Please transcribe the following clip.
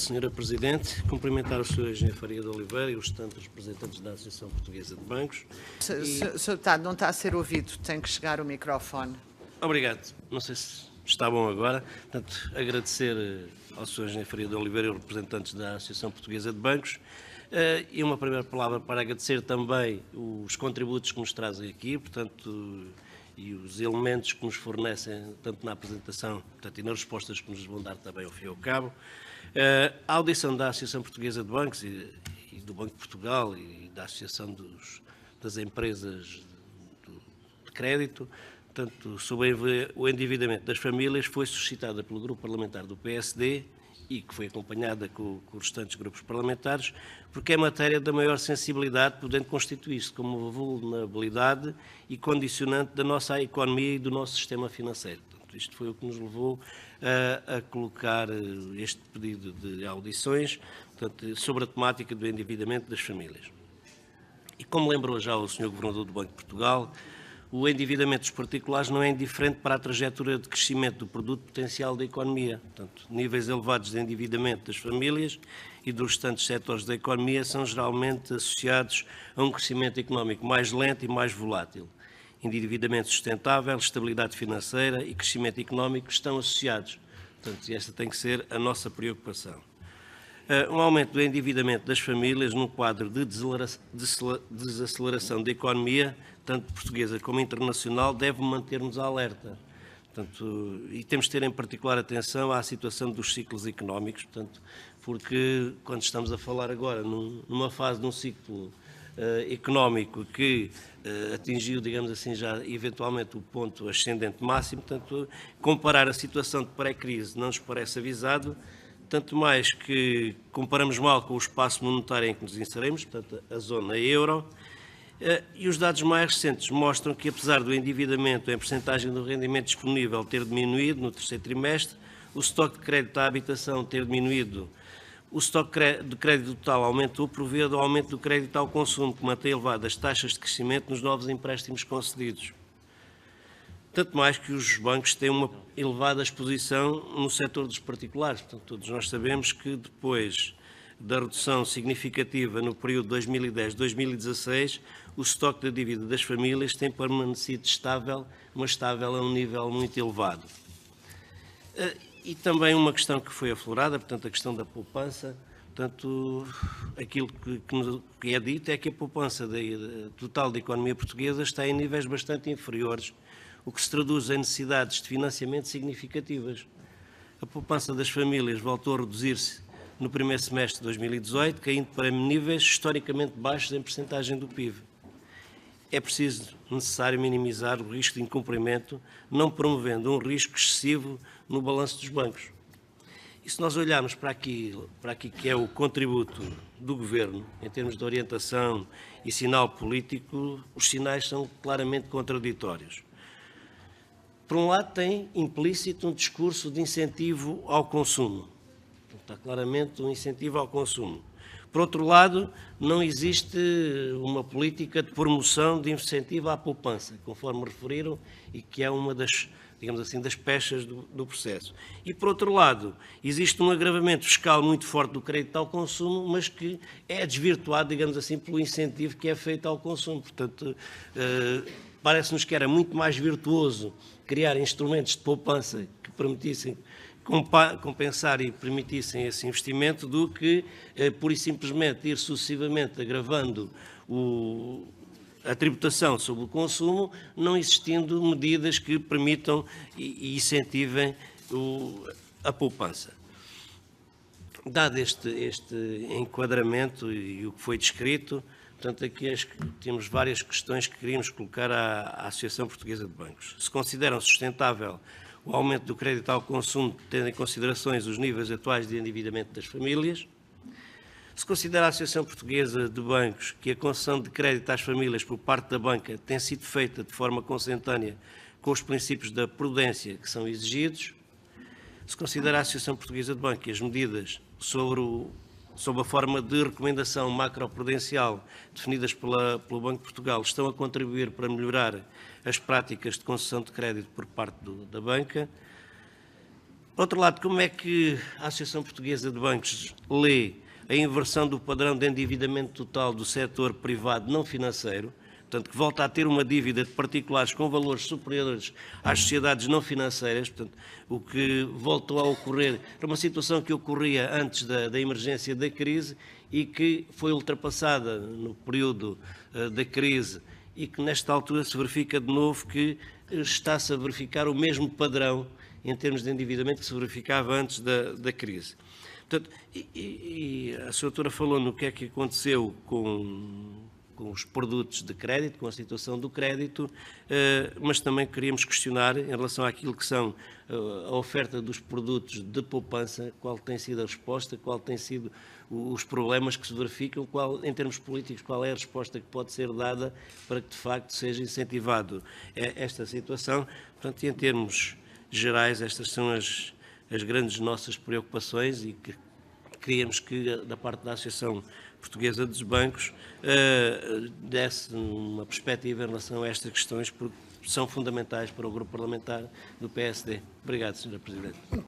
Senhora Presidente, cumprimentar o Sr. Engenheiro Faria de Oliveira e os restantes representantes da Associação Portuguesa de Bancos. Sr. Deputado, não está a ser ouvido, tem que chegar o microfone. Obrigado. Não sei se está bom agora. Portanto, agradecer ao Sr. Engenheiro Faria de Oliveira e aos representantes da Associação Portuguesa de Bancos. E uma primeira palavra para agradecer também os contributos que nos trazem aqui, portanto, e os elementos que nos fornecem, tanto na apresentação, portanto, e nas respostas que nos vão dar também ao fim e ao cabo. A audição da Associação Portuguesa de Bancos e do Banco de Portugal e da Associação das Empresas de Crédito, portanto, sobre o endividamento das famílias, foi suscitada pelo grupo parlamentar do PSD e que foi acompanhada com os restantes grupos parlamentares, porque é matéria da maior sensibilidade, podendo constituir-se como uma vulnerabilidade e condicionante da nossa economia e do nosso sistema financeiro. Portanto, isto foi o que nos levou a colocar este pedido de audições, portanto, sobre a temática do endividamento das famílias. E como lembrou já o Sr. Governador do Banco de Portugal, o endividamento dos particulares não é indiferente para a trajetória de crescimento do produto potencial da economia. Portanto, níveis elevados de endividamento das famílias e dos restantes setores da economia são geralmente associados a um crescimento económico mais lento e mais volátil. Endividamento sustentável, estabilidade financeira e crescimento económico estão associados. Portanto, esta tem que ser a nossa preocupação. Um aumento do endividamento das famílias num quadro de desaceleração da economia, tanto portuguesa como internacional, deve manter-nos alerta. Portanto, e temos de ter em particular atenção à situação dos ciclos económicos, portanto, porque quando estamos a falar agora numa fase de um ciclo económico que atingiu, digamos assim, já eventualmente o ponto ascendente máximo, portanto, comparar a situação de pré-crise não nos parece avisado, tanto mais que comparamos mal com o espaço monetário em que nos inseremos, portanto, a zona euro, e os dados mais recentes mostram que, apesar do endividamento em percentagem do rendimento disponível ter diminuído no terceiro trimestre, o estoque de crédito à habitação ter diminuído, o estoque de crédito total aumentou por via do aumento do crédito ao consumo, que mantém elevadas taxas de crescimento nos novos empréstimos concedidos. Tanto mais que os bancos têm uma elevada exposição no setor dos particulares. Portanto, todos nós sabemos que depois da redução significativa no período 2010-2016, o estoque da dívida das famílias tem permanecido estável, mas estável a um nível muito elevado. E também uma questão que foi aflorada, portanto, a questão da poupança. Portanto, aquilo que é dito é que a poupança total da economia portuguesa está em níveis bastante inferiores, o que se traduz em necessidades de financiamento significativas. A poupança das famílias voltou a reduzir-se no primeiro semestre de 2018, caindo para níveis historicamente baixos em percentagem do PIB. É necessário minimizar o risco de incumprimento, não promovendo um risco excessivo no balanço dos bancos. E se nós olharmos para aqui que é o contributo do Governo, em termos de orientação e sinal político, os sinais são claramente contraditórios. Por um lado, tem implícito um discurso de incentivo ao consumo. Está claramente um incentivo ao consumo. Por outro lado, não existe uma política de promoção de incentivo à poupança, conforme referiram, e que é uma das, digamos assim, das pechas do processo. E, por outro lado, existe um agravamento fiscal muito forte do crédito ao consumo, mas que é desvirtuado, digamos assim, pelo incentivo que é feito ao consumo. Portanto, parece-nos que era muito mais virtuoso criar instrumentos de poupança que permitissem compensar e permitissem esse investimento do que, pura e simplesmente, ir sucessivamente agravando a tributação sobre o consumo, não existindo medidas que permitam e incentivem a poupança. Dado este enquadramento e o que foi descrito, portanto, aqui temos várias questões que queríamos colocar à Associação Portuguesa de Bancos. Se consideram sustentável o aumento do crédito ao consumo, tendo em considerações os níveis atuais de endividamento das famílias? Se considera a Associação Portuguesa de Bancos que a concessão de crédito às famílias por parte da banca tem sido feita de forma consentânea com os princípios da prudência que são exigidos? Se considera a Associação Portuguesa de Bancos que as medidas sob a forma de recomendação macroprudencial definidas pelo Banco de Portugal estão a contribuir para melhorar as práticas de concessão de crédito por parte da banca? Por outro lado, como é que a Associação Portuguesa de Bancos lê a inversão do padrão de endividamento total do setor privado não financeiro, portanto, que volta a ter uma dívida de particulares com valores superiores às sociedades não financeiras, portanto, o que voltou a ocorrer, era uma situação que ocorria antes da emergência da crise e que foi ultrapassada no período da crise e que nesta altura se verifica de novo que está-se a verificar o mesmo padrão em termos de endividamento que se verificava antes da crise. Portanto, a Sra. Doutora falou no que é que aconteceu com os produtos de crédito, com a situação do crédito, mas também queríamos questionar em relação àquilo que são a oferta dos produtos de poupança, qual tem sido a resposta, qual tem sido os problemas que se verificam, em termos políticos, qual é a resposta que pode ser dada para que de facto seja incentivado esta situação. Portanto, em termos gerais, estas são as grandes nossas preocupações e que queríamos que, da parte da Associação Portuguesa dos Bancos, desse uma perspectiva em relação a estas questões, porque são fundamentais para o grupo parlamentar do PSD. Obrigado, Sra. Presidente.